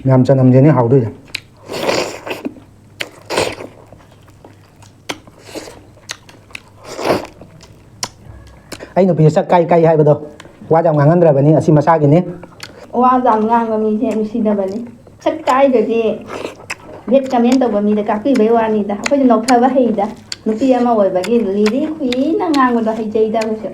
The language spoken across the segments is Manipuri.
ꯌꯥꯝ ꯆꯅꯝꯁꯦꯅꯦ ꯍꯥꯎꯗꯣꯏꯁꯦ ꯑꯩ ꯅꯨꯄꯤꯁꯦ ꯁꯛ ꯀꯥꯏ ꯀꯥꯏ ꯍꯥꯏꯕꯗꯣ ꯋꯥ ꯌꯥꯝ ꯉꯥꯡꯍꯟꯗ꯭ꯔꯕꯅꯤ ꯑꯁꯤ ꯃꯁꯥꯒꯤꯅꯤ ꯋꯥ ꯌꯥꯝ ꯉꯥꯡꯕ ꯃꯤꯁꯦ ꯅꯨꯡꯁꯤꯗꯕꯅꯤ ꯁꯛ ꯀꯥꯏꯗꯗꯤ ꯚꯦꯠ ꯀꯃꯦꯟ ꯇꯧꯕ ꯃꯤꯗ ꯀꯥꯛꯄꯤꯕꯩ ꯋꯥꯅꯤꯗ ꯑꯩꯈꯣꯏꯁꯨ ꯅꯧꯊꯕ ꯍꯩꯗ ꯅꯨꯄꯤ ꯑꯃ ꯑꯣꯏꯕꯒꯤ ꯂꯤꯔꯤ ꯈꯨꯏꯅ ꯉꯥꯡꯕꯗꯣ ꯍꯩꯖꯩꯗ ꯑꯩꯈꯣꯏꯁꯨ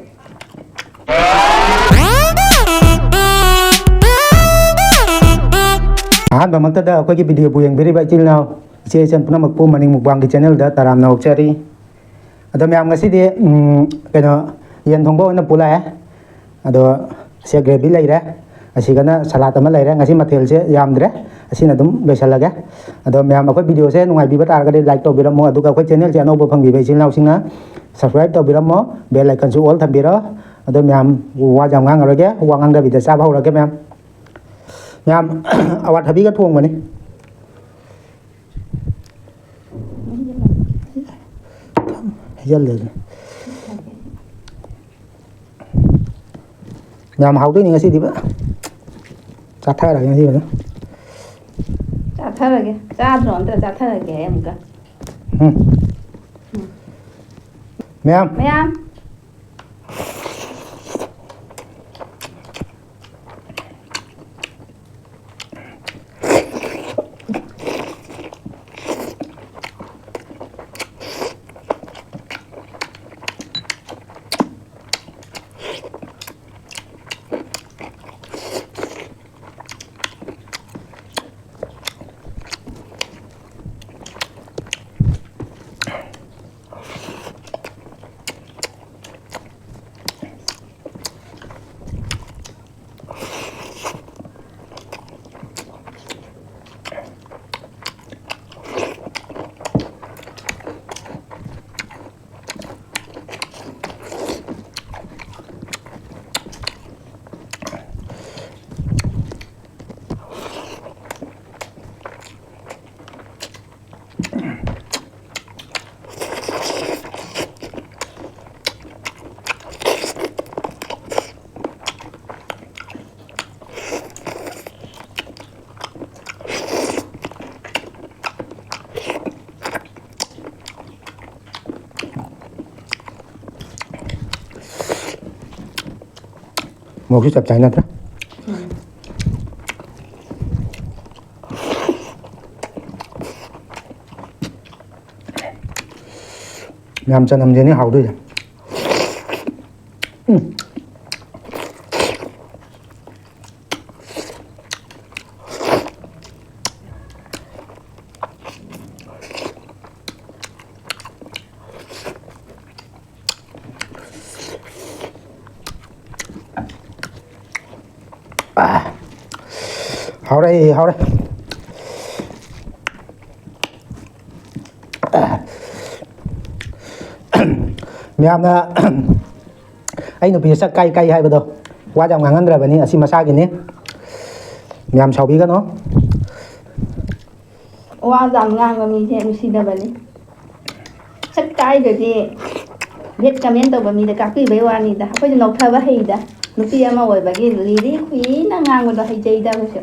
ꯑꯍꯥꯟꯕꯃꯛꯇꯗ ꯑꯩꯈꯣꯏꯒꯤ ꯚꯤꯗꯤꯑꯣꯕꯨ ꯌꯦꯡꯕꯤꯔꯤꯕ ꯏꯆꯤꯜ ꯏꯅꯥꯎ ꯏꯆꯦ ꯏꯆꯟ ꯄꯨꯝꯅꯃꯛꯄꯨ ꯃꯅꯤꯡ ꯃꯨꯛꯕꯥꯡꯒꯤ ꯆꯦꯅꯦꯜꯗ ꯇꯔꯥꯝꯅ ꯑꯣꯛꯆꯔꯤ ꯑꯗꯣ ꯃꯌꯥꯝ ꯉꯁꯤꯗꯤ ꯀꯩꯅꯣ ꯌꯦꯟ ꯊꯣꯡꯕ ꯑꯣꯏꯅ ꯄꯨꯂꯛꯑꯦ ꯑꯗꯣ ꯁꯦ ꯒ꯭ꯔꯦꯚꯤ ꯂꯩꯔꯦ ꯑꯁꯤꯒꯅ ꯁꯂꯥꯠ ꯑꯃ ꯂꯩꯔꯦ ꯉꯁꯤ ꯃꯊꯦꯜꯁꯦ ꯌꯥꯝꯗ꯭ꯔꯦ ꯑꯁꯤꯅ ꯑꯗꯨꯝ ꯂꯣꯏꯁꯤꯜꯂꯒꯦ ꯑꯗꯣ ꯃꯌꯥꯝ ꯑꯩꯈꯣꯏ ꯚꯤꯗꯤꯑꯣꯁꯦ ꯅꯨꯡꯉꯥꯏꯕꯤꯕ ꯇꯥꯔꯒꯗꯤ ꯂꯥꯏꯛ ꯇꯧꯕꯤꯔꯝꯃꯣ ꯑꯗꯨꯒ ꯑꯩꯈꯣꯏ ꯆꯦꯅꯦꯜꯁꯦ ꯑꯅꯧꯕ ꯐꯪꯕꯤꯕ ꯏꯆꯤꯜ ꯏꯅꯥꯎꯁꯤꯡꯅ ꯁꯕꯁꯀ꯭ꯔꯥꯏꯕ ꯇꯧꯕꯤꯔꯝꯃꯣ ꯕꯦꯜ ꯑꯥꯏꯀꯟꯁꯨ ꯑꯣꯜ ꯊꯝꯕꯤꯔꯣ ꯑꯗꯣ ꯃꯌꯥꯝ ꯋꯥ ꯌꯥꯝ ꯉꯥꯡꯉꯔꯣꯏꯒꯦ ꯋꯥ ꯉꯥꯡꯗꯕꯤꯗ ꯆꯥꯕ ꯍꯧꯔꯒꯦ ꯃꯌꯥꯝ ꯑꯋꯥꯊꯕꯤꯒ ꯊꯣꯡꯕꯅꯤ ꯍꯩꯖꯜꯂꯦ ꯌꯥꯝ ꯍꯥꯎꯗꯣꯏꯅꯤ ꯉꯁꯤꯗꯤ ꯆꯥꯊꯔꯒꯦ ꯉꯁꯤꯗꯤ ꯆꯥꯊꯔꯒꯦ ꯆꯥꯗ꯭ꯔꯣ ꯑꯝꯇ ꯆꯥꯊꯔꯒꯦ ꯑꯃꯨꯛꯀ ꯃꯌꯥꯝ ꯃꯣꯔꯣꯛꯁꯨ ꯆꯞ ꯆꯥꯏ ꯅꯠꯇ꯭ꯔꯥ ꯌꯥꯝ ꯆꯅꯝꯁꯦꯅꯦ ꯍꯥꯎꯗꯣꯏꯁꯦ 하오래 하오래 ꯃꯌꯥꯝꯅ ꯑꯩ ꯅꯨꯄꯤꯁꯦ ꯁꯛ ꯀꯥꯏ ꯀꯥꯏ ꯍꯥꯏꯕꯗꯣ ꯋꯥ ꯌꯥꯝ ꯉꯥꯡꯍꯟꯗ꯭ꯔꯕꯅꯤ ꯑꯁꯤ ꯃꯁꯥꯒꯤꯅꯤ ꯃꯌꯥꯝ ꯁꯥꯎꯕꯤꯒꯅꯣ ꯋꯥ ꯌꯥꯝ ꯉꯥꯡꯕ ꯃꯤꯁꯦ ꯅꯨꯡꯁꯤꯗꯕꯅꯤ ꯁꯛ ꯀꯥꯏꯗꯗꯤ ꯚꯦꯠ ꯀꯃꯦꯟ ꯇꯧꯕ ꯃꯤꯗ ꯀꯥꯛꯄꯤꯕꯩ ꯋꯥꯅꯤꯗ ꯑꯩꯈꯣꯏꯁꯨ ꯅꯧꯊꯕ ꯍꯩꯗ ꯅꯨꯄꯤ ꯑꯃ ꯑꯣꯏꯕꯒꯤ ꯂꯤꯔꯤ ꯈꯨꯏꯅ ꯉꯥꯡꯕꯗꯣ ꯍꯩꯖꯩꯗ ꯑꯩꯈꯣꯏꯁꯨ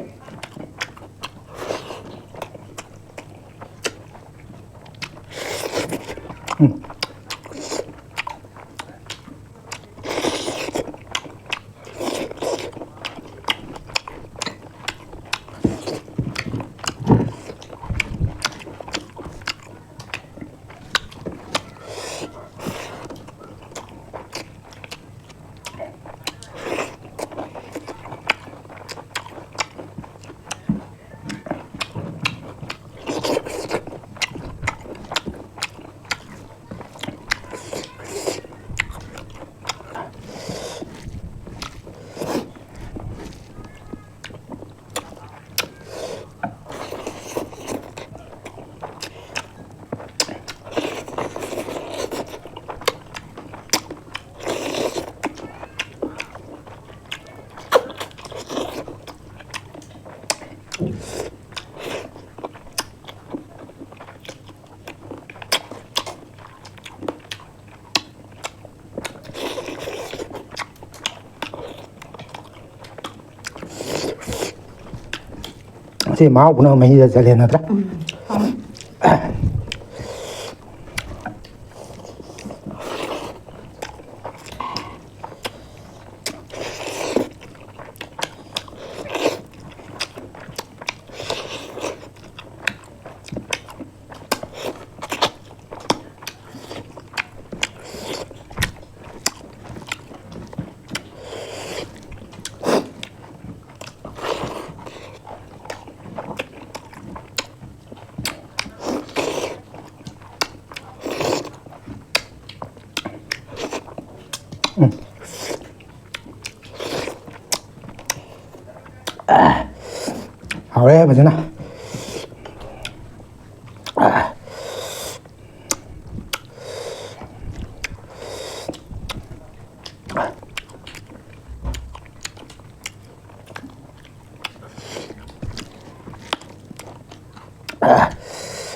ꯁꯤ ꯃꯍꯥꯎ ꯃꯍꯤꯗ ꯆꯠꯂꯦ ꯅꯠꯇ꯭ꯔꯥ 하래 맞잖아.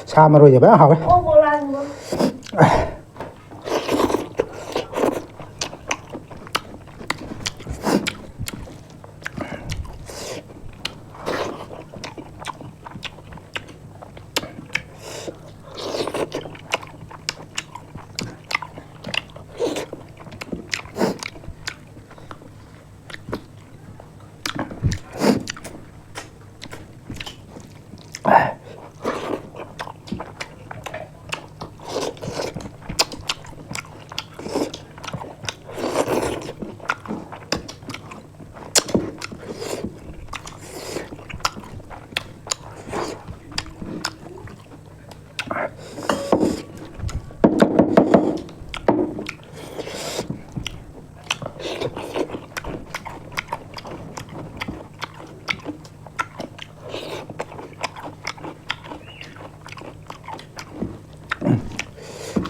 사마로 이제 봐 하래. 뭐라는 거?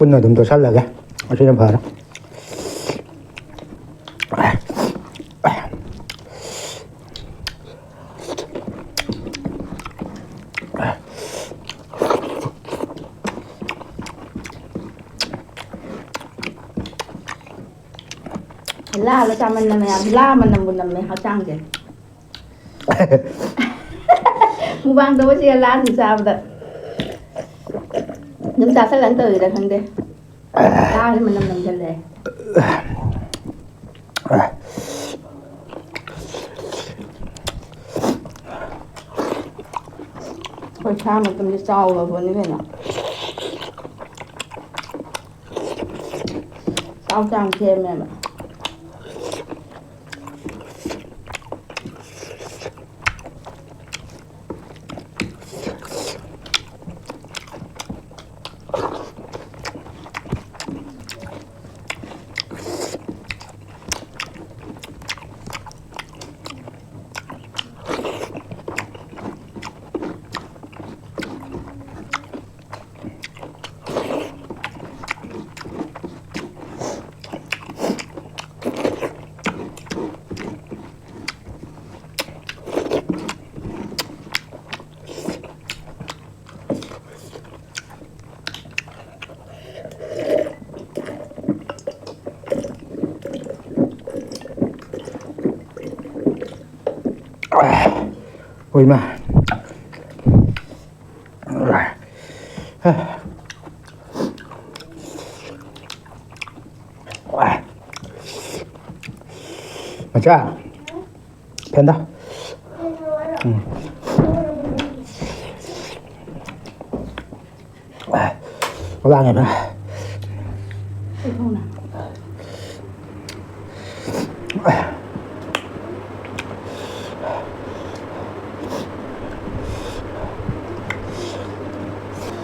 Quân chúng tôi sát là cái ở trên phở đó. La là cha mình làm mày la mình làm buồn làm mày họ trang kìa. Mukbang đâu có chia la thì sao vậy? Chúng ta sẽ lãnh từ được không đi? La thì mình làm chân lệ. Hồi cha mình cầm đi sau rồi vừa như thế nào? Sau trang thêm em ạ. Ôi mà cha 편다 올라가네 봐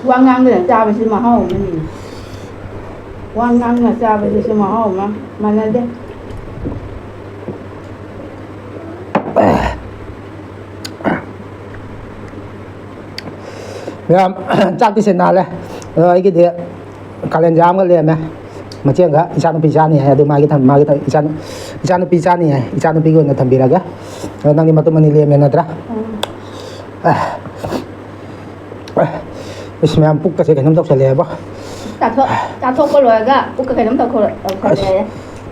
Quang ngang để cha về xin mà hậu mà nhìn Quang ngang là cha về xin mà hậu mà lên đi chắc thì xin nào đây rồi cái gì kalian jam cái liền này mà chưa cả isan pizza này hay mai cái isan pizza này isan pizza này thằng bira cái rồi năng đi mà tụi mình liền này tra Ismail puk kasi kanam tao sa leba. Cha thốt có rồi cả, puk cái nấm tàu khô này,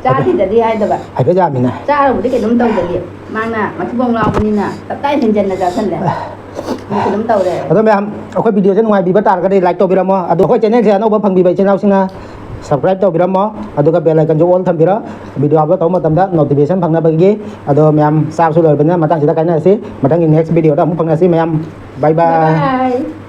cha thì để đi ai đâu vậy? Hay cái gì nè? Cha rồi cái nấm tàu để đi, mang nè, mà chú bông lao bên nè, tập tay thành chân là giờ thân lẽ. ꯃꯤꯁꯨ ꯑꯗꯨꯝ ꯇꯧꯔꯦ ꯑꯗꯣ ꯃꯌꯥꯝ ꯑꯩꯈꯣꯏ ꯚꯤꯗꯤꯑꯣꯁꯦ ꯅꯨꯡꯉꯥꯏꯕꯤꯕ ꯇꯥꯔꯒꯗꯤ ꯂꯥꯏꯛ ꯇꯧꯕꯤꯔꯝꯃꯣ ꯑꯗꯣ ꯑꯩꯈꯣꯏ ꯆꯦꯅꯦꯜꯁꯦ ꯑꯅꯧꯕ ꯐꯪꯕꯤꯕ ꯏꯆꯤꯜ ꯏꯅꯥꯎꯁꯤꯡꯅ ꯁꯕꯁꯀ꯭ꯔꯥꯏꯕ ꯇꯧꯕꯤꯔꯝꯃꯣ ꯑꯗꯨꯒ ꯕꯦꯜ ꯑꯥꯏꯀꯟꯁꯨ ꯑꯣꯜ ꯊꯝꯕꯤꯔꯣ ꯚꯤꯗꯤꯑꯣ ꯑꯞꯂꯣꯗ ꯇꯧꯕ ꯃꯇꯝꯗ ꯅꯣꯇꯤꯐꯤꯀꯦꯁꯟ ꯐꯪꯅꯕꯒꯤ ꯑꯗꯣ ꯃꯌꯥꯝ ꯆꯥꯕꯁꯨ ꯂꯣꯏꯔꯕꯅꯤꯅ ꯃꯇꯥꯡꯁꯤꯗ ꯀꯥꯏꯅꯔꯁꯤ ꯃꯊꯪꯒꯤ ꯅꯦꯛꯁ ꯚꯤꯗꯤꯑꯣꯗ ꯑꯃꯨꯛ ꯐꯪꯅꯁꯤ ꯃꯌꯥꯝ ꯕꯥꯏ ꯕꯥꯏ ꯕꯥꯏ